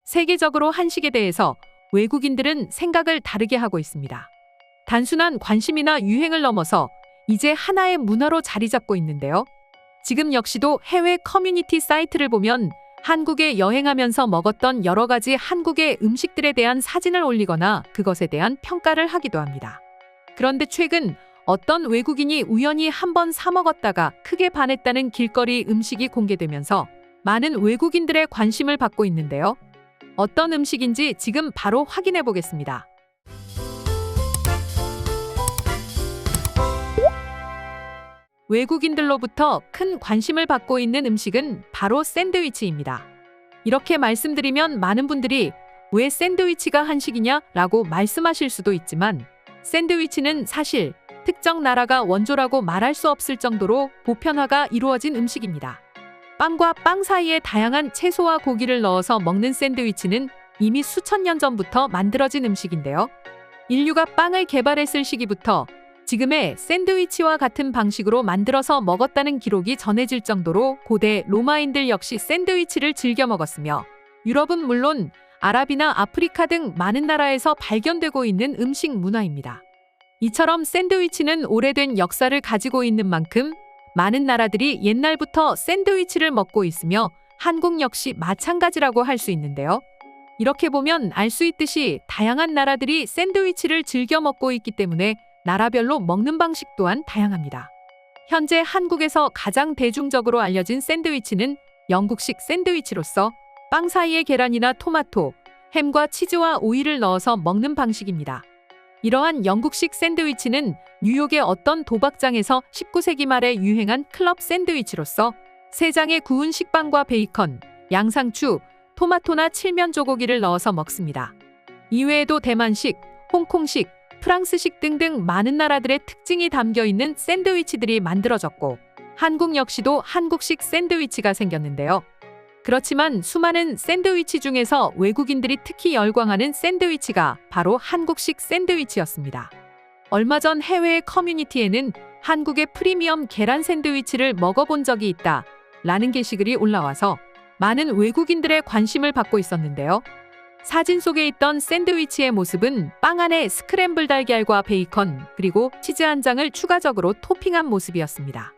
세계적으로 한식에 대해서 외국인들은 생각을 다르게 하고 있습니다. 단순한 관심이나 유행을 넘어서 이제 하나의 문화로 자리 잡고 있는데요. 지금 역시도 해외 커뮤니티 사이트를 보면 한국에 여행하면서 먹었던 여러 가지 한국의 음식들에 대한 사진을 올리거나 그것에 대한 평가를 하기도 합니다. 그런데 최근 어떤 외국인이 우연히 한번 사 먹었다가 크게 반했다는 길거리 음식이 공개되면서 많은 외국인들의 관심을 받고 있는데요. 어떤 음식인지 지금 바로 확인해 보겠습니다. 외국인들로부터 큰 관심을 받고 있는 음식은 바로 샌드위치입니다. 이렇게 말씀드리면 많은 분들이 왜 샌드위치가 한식이냐 라고 말씀하실 수도 있지만 샌드위치는 사실 특정 나라가 원조라고 말할 수 없을 정도로 보편화가 이루어진 음식입니다. 빵과 빵 사이에 다양한 채소와 고기를 넣어서 먹는 샌드위치는 이미 수천 년 전부터 만들어진 음식인데요. 인류가 빵을 개발했을 시기부터 지금의 샌드위치와 같은 방식으로 만들어서 먹었다는 기록이 전해질 정도로 고대 로마인들 역시 샌드위치를 즐겨 먹었으며 유럽은 물론 아랍이나 아프리카 등 많은 나라에서 발견되고 있는 음식 문화입니다. 이처럼 샌드위치는 오래된 역사를 가지고 있는 만큼 많은 나라들이 옛날부터 샌드위치를 먹고 있으며 한국 역시 마찬가지라고 할 수 있는데요. 이렇게 보면 알 수 있듯이 다양한 나라들이 샌드위치를 즐겨 먹고 있기 때문에 나라별로 먹는 방식 또한 다양합니다. 현재 한국에서 가장 대중적으로 알려진 샌드위치는 영국식 샌드위치로서 빵 사이에 계란이나 토마토, 햄과 치즈와 오이를 넣어서 먹는 방식입니다. 이러한 영국식 샌드위치는 뉴욕의 어떤 도박장에서 19세기 말에 유행한 클럽 샌드위치로서 3장의 구운 식빵과 베이컨, 양상추, 토마토나 칠면조고기를 넣어서 먹습니다. 이외에도 대만식, 홍콩식, 프랑스식 등등 많은 나라들의 특징이 담겨있는 샌드위치들이 만들어졌고 한국 역시도 한국식 샌드위치가 생겼는데요. 그렇지만 수많은 샌드위치 중에서 외국인들이 특히 열광하는 샌드위치가 바로 한국식 샌드위치였습니다. 얼마 전 해외의 커뮤니티에는 한국의 프리미엄 계란 샌드위치를 먹어본 적이 있다 라는 게시글이 올라와서 많은 외국인들의 관심을 받고 있었는데요. 사진 속에 있던 샌드위치의 모습은 빵 안에 스크램블 달걀과 베이컨 그리고 치즈 한 장을 추가적으로 토핑한 모습이었습니다.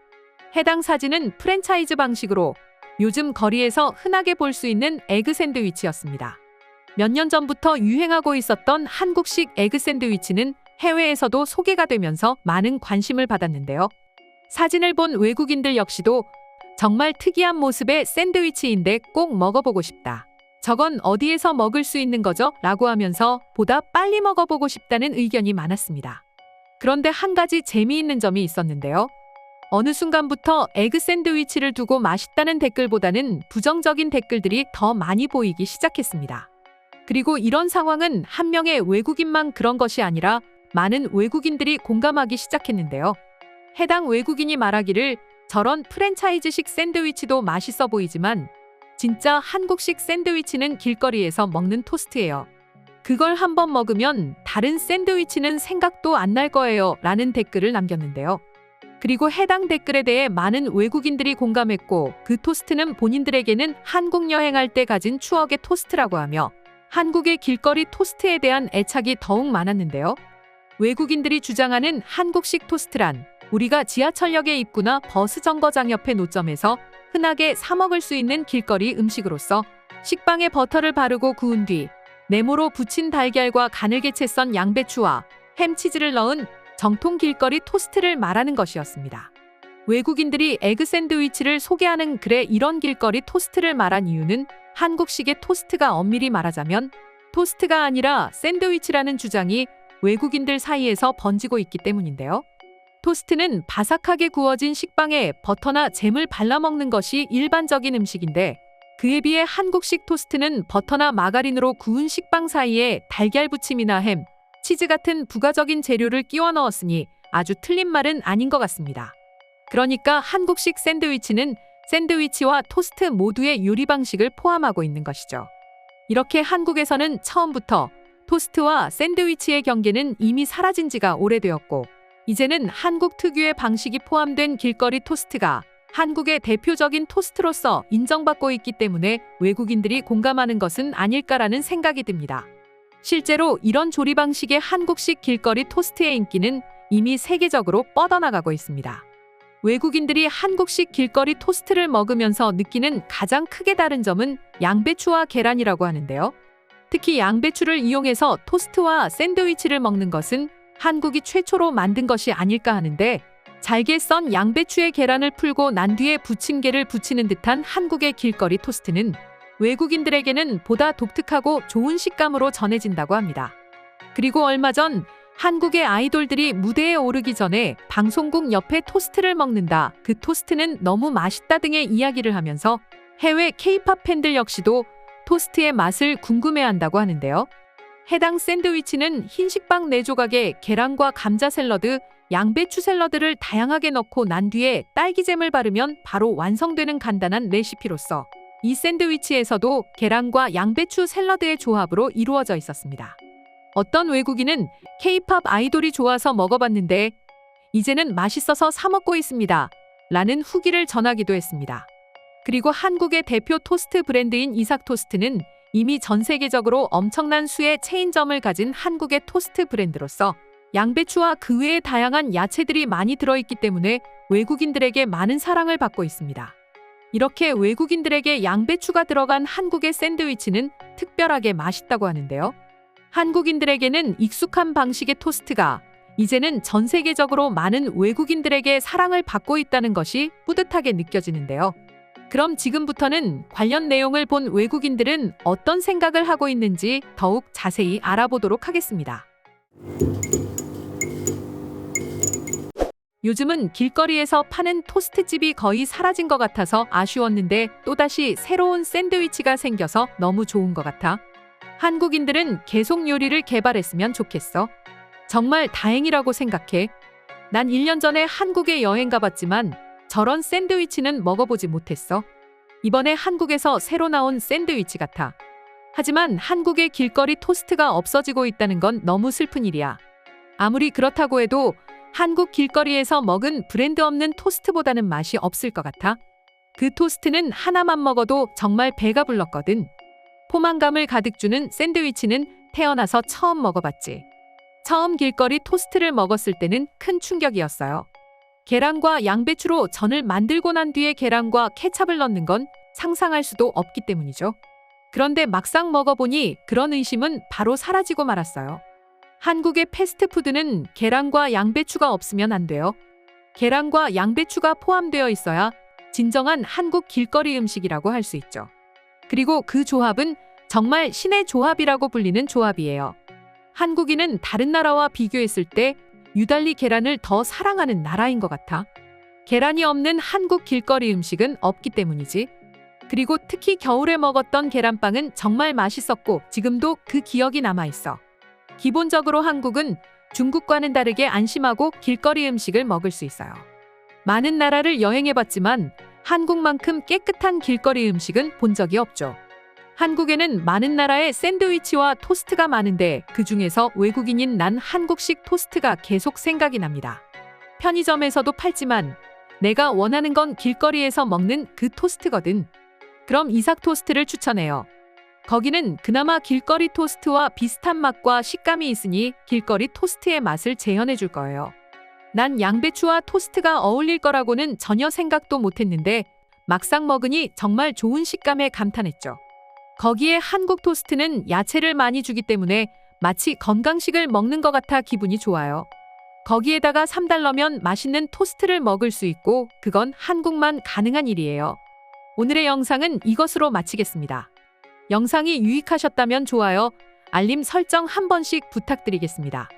해당 사진은 프랜차이즈 방식으로 요즘 거리에서 흔하게 볼 수 있는 에그 샌드위치였습니다. 몇 년 전부터 유행하고 있었던 한국식 에그 샌드위치는 해외에서도 소개가 되면서 많은 관심을 받았는데요. 사진을 본 외국인들 역시도 정말 특이한 모습의 샌드위치인데 꼭 먹어보고 싶다. 저건 어디에서 먹을 수 있는 거죠? 라고 하면서 보다 빨리 먹어보고 싶다는 의견이 많았습니다. 그런데 한 가지 재미있는 점이 있었는데요. 어느 순간부터 에그 샌드위치를 두고 맛있다는 댓글보다는 부정적인 댓글들이 더 많이 보이기 시작했습니다. 그리고 이런 상황은 한 명의 외국인만 그런 것이 아니라 많은 외국인들이 공감하기 시작했는데요. 해당 외국인이 말하기를 저런 프랜차이즈식 샌드위치도 맛있어 보이지만 진짜 한국식 샌드위치는 길거리에서 먹는 토스트예요. 그걸 한번 먹으면 다른 샌드위치는 생각도 안 날 거예요 라는 댓글을 남겼는데요. 그리고 해당 댓글에 대해 많은 외국인들이 공감했고 그 토스트는 본인들에게는 한국 여행할 때 가진 추억의 토스트라고 하며 한국의 길거리 토스트에 대한 애착이 더욱 많았는데요. 외국인들이 주장하는 한국식 토스트란 우리가 지하철역에 입구나 버스 정거장 옆의 노점에서 흔하게 사 먹을 수 있는 길거리 음식으로서 식빵에 버터를 바르고 구운 뒤 네모로 부친 달걀과 가늘게 채 썬 양배추와 햄치즈를 넣은 정통 길거리 토스트를 말하는 것이었습니다. 외국인들이 에그 샌드위치를 소개하는 글에 이런 길거리 토스트를 말한 이유는 한국식의 토스트가 엄밀히 말하자면 토스트가 아니라 샌드위치라는 주장이 외국인들 사이에서 번지고 있기 때문인데요. 토스트는 바삭하게 구워진 식빵에 버터나 잼을 발라 먹는 것이 일반적인 음식인데 그에 비해 한국식 토스트는 버터나 마가린으로 구운 식빵 사이에 달걀 부침이나 햄, 치즈 같은 부가적인 재료를 끼워 넣었으니 아주 틀린 말은 아닌 것 같습니다. 그러니까 한국식 샌드위치는 샌드위치와 토스트 모두의 요리 방식을 포함하고 있는 것이죠. 이렇게 한국에서는 처음부터 토스트와 샌드위치의 경계는 이미 사라진 지가 오래되었고 이제는 한국 특유의 방식이 포함된 길거리 토스트가 한국의 대표적인 토스트로서 인정받고 있기 때문에 외국인들이 공감하는 것은 아닐까라는 생각이 듭니다. 실제로 이런 조리 방식의 한국식 길거리 토스트의 인기는 이미 세계적으로 뻗어나가고 있습니다. 외국인들이 한국식 길거리 토스트를 먹으면서 느끼는 가장 크게 다른 점은 양배추와 계란이라고 하는데요. 특히 양배추를 이용해서 토스트와 샌드위치를 먹는 것은 한국이 최초로 만든 것이 아닐까 하는데, 잘게 썬 양배추에 계란을 풀고 난 뒤에 부침개를 붙이는 듯한 한국의 길거리 토스트는 외국인들에게는 보다 독특하고 좋은 식감으로 전해진다고 합니다. 그리고 얼마 전 한국의 아이돌들이 무대에 오르기 전에 방송국 옆에 토스트를 먹는다, 그 토스트는 너무 맛있다 등의 이야기를 하면서 해외 K-팝 팬들 역시도 토스트의 맛을 궁금해한다고 하는데요. 해당 샌드위치는 흰식빵 4조각에 계란과 감자 샐러드, 양배추 샐러드를 다양하게 넣고 난 뒤에 딸기잼을 바르면 바로 완성되는 간단한 레시피로서 이 샌드위치에서도 계란과 양배추 샐러드의 조합으로 이루어져 있었습니다. 어떤 외국인은 K-팝 아이돌이 좋아서 먹어봤는데 이제는 맛있어서 사 먹고 있습니다 라는 후기를 전하기도 했습니다. 그리고 한국의 대표 토스트 브랜드인 이삭토스트는 이미 전 세계적으로 엄청난 수의 체인점을 가진 한국의 토스트 브랜드로서 양배추와 그 외의 다양한 야채들이 많이 들어있기 때문에 외국인들에게 많은 사랑을 받고 있습니다. 이렇게 외국인들에게 양배추가 들어간 한국의 샌드위치는 특별하게 맛있다고 하는데요. 한국인들에게는 익숙한 방식의 토스트가 이제는 전 세계적으로 많은 외국인들에게 사랑을 받고 있다는 것이 뿌듯하게 느껴지는데요. 그럼 지금부터는 관련 내용을 본 외국인들은 어떤 생각을 하고 있는지 더욱 자세히 알아보도록 하겠습니다. 요즘은 길거리에서 파는 토스트집이 거의 사라진 것 같아서 아쉬웠는데 또다시 새로운 샌드위치가 생겨서 너무 좋은 것 같아. 한국인들은 계속 요리를 개발했으면 좋겠어. 정말 다행이라고 생각해. 난 1년 전에 한국에 여행 가봤지만 저런 샌드위치는 먹어보지 못했어. 이번에 한국에서 새로 나온 샌드위치 같아. 하지만 한국의 길거리 토스트가 없어지고 있다는 건 너무 슬픈 일이야. 아무리 그렇다고 해도 한국 길거리에서 먹은 브랜드 없는 토스트보다는 맛이 없을 것 같아. 그 토스트는 하나만 먹어도 정말 배가 불렀거든. 포만감을 가득 주는 샌드위치는 태어나서 처음 먹어봤지. 처음 길거리 토스트를 먹었을 때는 큰 충격이었어요. 계란과 양배추로 전을 만들고 난 뒤에 계란과 케찹을 넣는 건 상상할 수도 없기 때문이죠. 그런데 막상 먹어보니 그런 의심은 바로 사라지고 말았어요. 한국의 패스트푸드는 계란과 양배추가 없으면 안 돼요. 계란과 양배추가 포함되어 있어야 진정한 한국 길거리 음식이라고 할 수 있죠. 그리고 그 조합은 정말 신의 조합이라고 불리는 조합이에요. 한국인은 다른 나라와 비교했을 때 유달리 계란을 더 사랑하는 나라인 것 같아. 계란이 없는 한국 길거리 음식은 없기 때문이지. 그리고 특히 겨울에 먹었던 계란빵은 정말 맛있었고 지금도 그 기억이 남아있어. 기본적으로 한국은 중국과는 다르게 안심하고 길거리 음식을 먹을 수 있어요. 많은 나라를 여행해봤지만 한국만큼 깨끗한 길거리 음식은 본 적이 없죠. 한국에는 많은 나라의 샌드위치와 토스트가 많은데 그 중에서 외국인인 난 한국식 토스트가 계속 생각이 납니다. 편의점에서도 팔지만 내가 원하는 건 길거리에서 먹는 그 토스트거든. 그럼 이삭 토스트를 추천해요. 거기는 그나마 길거리 토스트와 비슷한 맛과 식감이 있으니 길거리 토스트의 맛을 재현해 줄 거예요. 난 양배추와 토스트가 어울릴 거라고는 전혀 생각도 못했는데 막상 먹으니 정말 좋은 식감에 감탄했죠. 거기에 한국 토스트는 야채를 많이 주기 때문에 마치 건강식을 먹는 것 같아 기분이 좋아요. 거기에다가 3달러면 맛있는 토스트를 먹을 수 있고 그건 한국만 가능한 일이에요. 오늘의 영상은 이것으로 마치겠습니다. 영상이 유익하셨다면 좋아요, 알림 설정 한 번씩 부탁드리겠습니다.